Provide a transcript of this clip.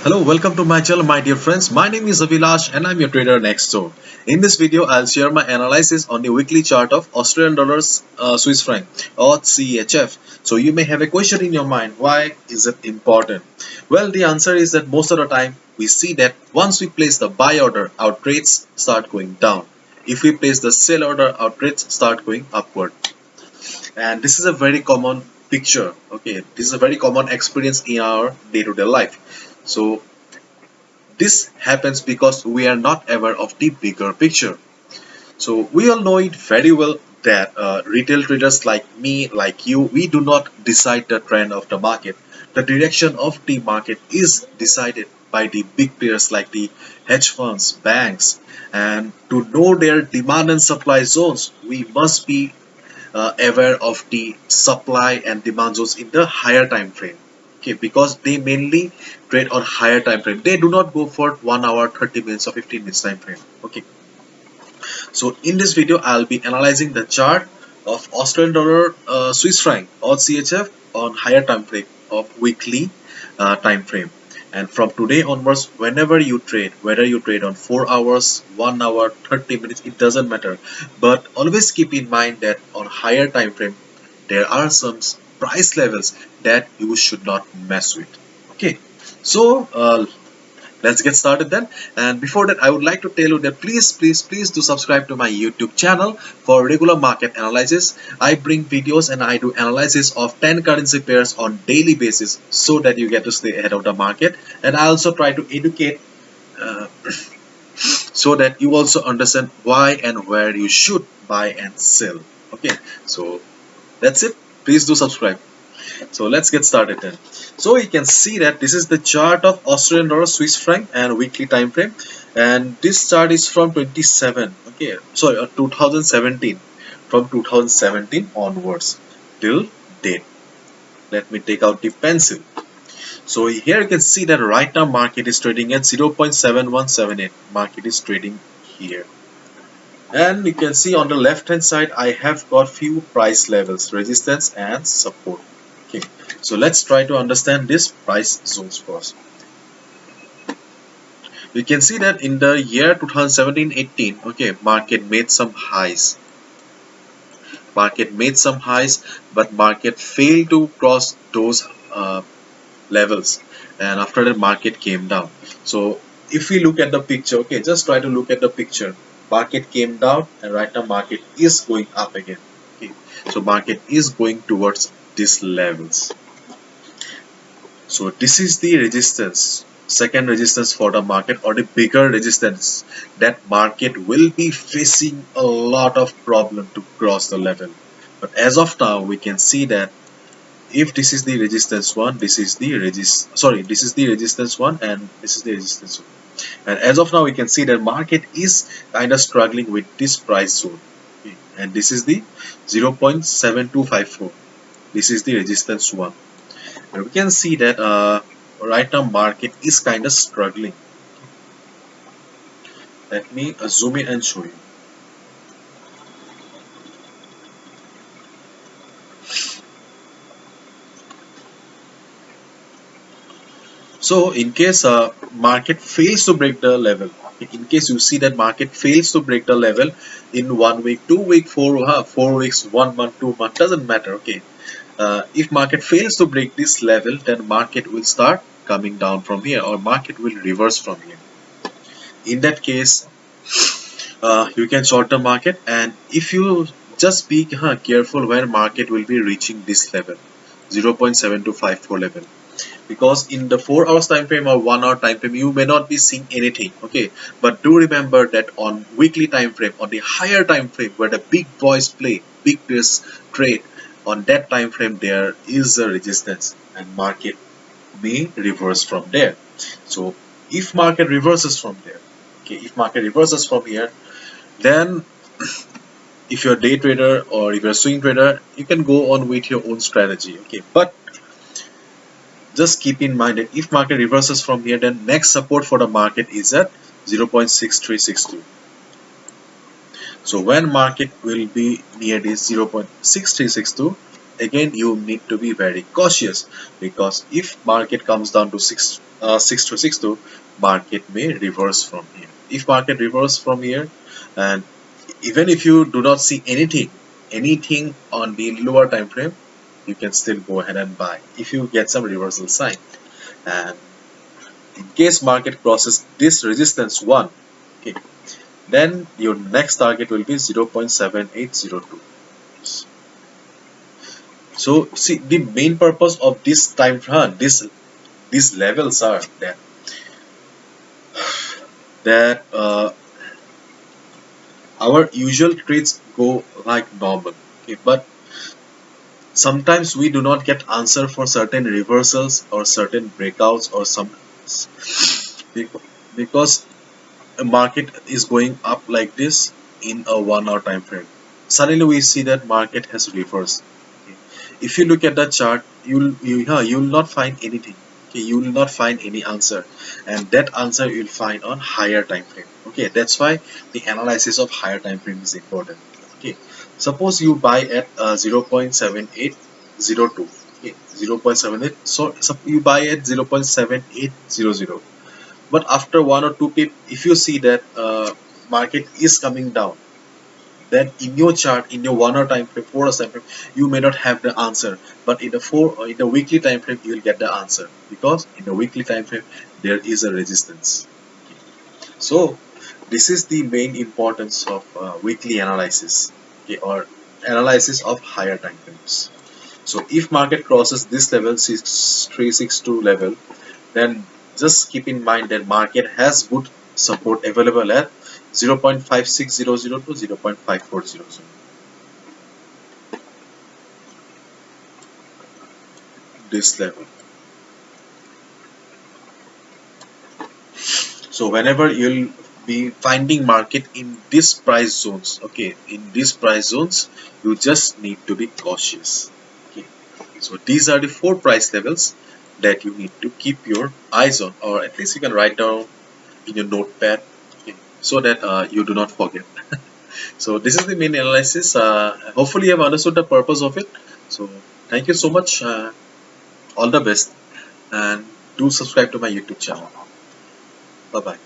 Hello, welcome to my channel, my dear friends. My name is Avilash and I'm your trader next door. In this video, I'll share my analysis on the weekly chart of Australian dollars Swiss franc or CHF. So you may have a question in your mind, why is it important? Well, the answer is that most of the time we see that once we place the buy order, our trades start going down. If we place the sell order, our trades start going upward. And this is a very common picture. Okay, this is a very common experience in our day-to-day life. So this happens because we are not aware of the bigger picture. So we all know it very well that retail traders like me, like you, we do not decide the trend of the market. The direction of the market is decided by the big players like the hedge funds, banks, and to know their demand and supply zones, we must be aware of the supply and demand zones in the higher time frame. Okay, because they mainly trade on higher time frame. They do not go for 1 hour, 30 minutes or 15 minutes time frame. Okay, so in this video I'll be analyzing the chart of Australian dollar Swiss franc or CHF on higher time frame of weekly time frame. And from today onwards, whenever you trade, whether you trade on 4 hours, 1 hour, 30 minutes, it doesn't matter. But always keep in mind that on higher time frame, there are some price levels that you should not mess with. Okay, so let's get started then. And before that, I would like to tell you that please do subscribe to my YouTube channel for regular market analysis. I bring videos and I do analysis of 10 currency pairs on daily basis so that you get to stay ahead of the market. And I also try to educate uh, so that you also understand why and where you should buy and sell. Okay, so that's it. Please do subscribe. So let's get started then. So you can see that this is the chart of Australian dollar Swiss franc and weekly time frame, and this chart is from 27, okay, sorry, 2017, from 2017 onwards till date. Let me take out the pencil. So here you can see that right now market is trading at 0.7178. Market is trading here. And you can see on the left hand side I have got few price levels, resistance and support. Okay, so let's try to understand this price zones first. You can see that in the year 2017-18, okay, market made some highs, but market failed to cross those levels, and after that market came down. So if we look at the picture, okay, just try to look at the picture. Market came down and right now market is going up again. Okay, so market is going towards these levels. So this is the resistance, second resistance for the market, or the bigger resistance that market will be facing a lot of problem to cross the level. But as of now we can see that if this is the resistance one, this is the this is the resistance one, and this is the resistance one. And as of now we can see that market is kind of struggling with this price zone. Okay. And this is the 0.7254. This is the resistance one. And we can see that right now market is kind of struggling. Let me zoom in and show you. So in case market fails to break the level, in case you see that market fails to break the level in 1 week, 2 week, 4 weeks, 1 month, 2 months, doesn't matter. Okay, if market fails to break this level, then market will start coming down from here, or market will reverse from here. In that case, you can short the market, and if you just be careful where market will be reaching this level, 0.7254 level, because in the 4 hours time frame or 1 hour time frame you may not be seeing anything. Okay, but do remember that on weekly time frame, on the higher time frame where the big boys play, big players trade, on that time frame there is a resistance and market may reverse from there. So if market reverses from there, okay, if market reverses from here, then if you're a day trader or if you're a swing trader, you can go on with your own strategy. Okay, but just keep in mind that if market reverses from here, then next support for the market is at 0.6362. So when market will be near this 0.6362, again you need to be very cautious, because if market comes down to 6262, market may reverse from here. If market reverse from here, and even if you do not see anything on the lower time frame, you can still go ahead and buy if you get some reversal sign. And in case market crosses this resistance 1, okay, then your next target will be 0.7802. So see, the main purpose of this time frame, these levels are that our usual trades go like normal, okay, but sometimes we do not get answer for certain reversals or certain breakouts, or some because a market is going up like this in a 1 hour time frame. Suddenly we see that market has reversed. Okay. If you look at the chart, you'll not find anything. Okay, you will not find any answer, and that answer you'll find on higher time frame. Okay, that's why the analysis of higher time frame is important. Okay, suppose you buy at 0.7802. Okay, 0.78. So you buy at 0.7800. But after 1 or 2 pip, if you see that market is coming down, then in your chart, in your 1 hour time frame, 4 hour time frame, you may not have the answer. But in the weekly time frame, you will get the answer, because in the weekly time frame there is a resistance. So this is the main importance of weekly analysis, okay, or analysis of higher time frames. So if market crosses this level 6362 level, then just keep in mind that market has good support available at 0.5600 to 0.5400, this level. So whenever you'll be finding market in these price zones, okay, in these price zones, you just need to be cautious. Okay, so these are the 4 price levels that you need to keep your eyes on, or at least you can write down in your notepad, okay, so that you do not forget. So this is the main analysis. Hopefully you have understood the purpose of it. So thank you so much. All the best, and do subscribe to my YouTube channel. Bye bye.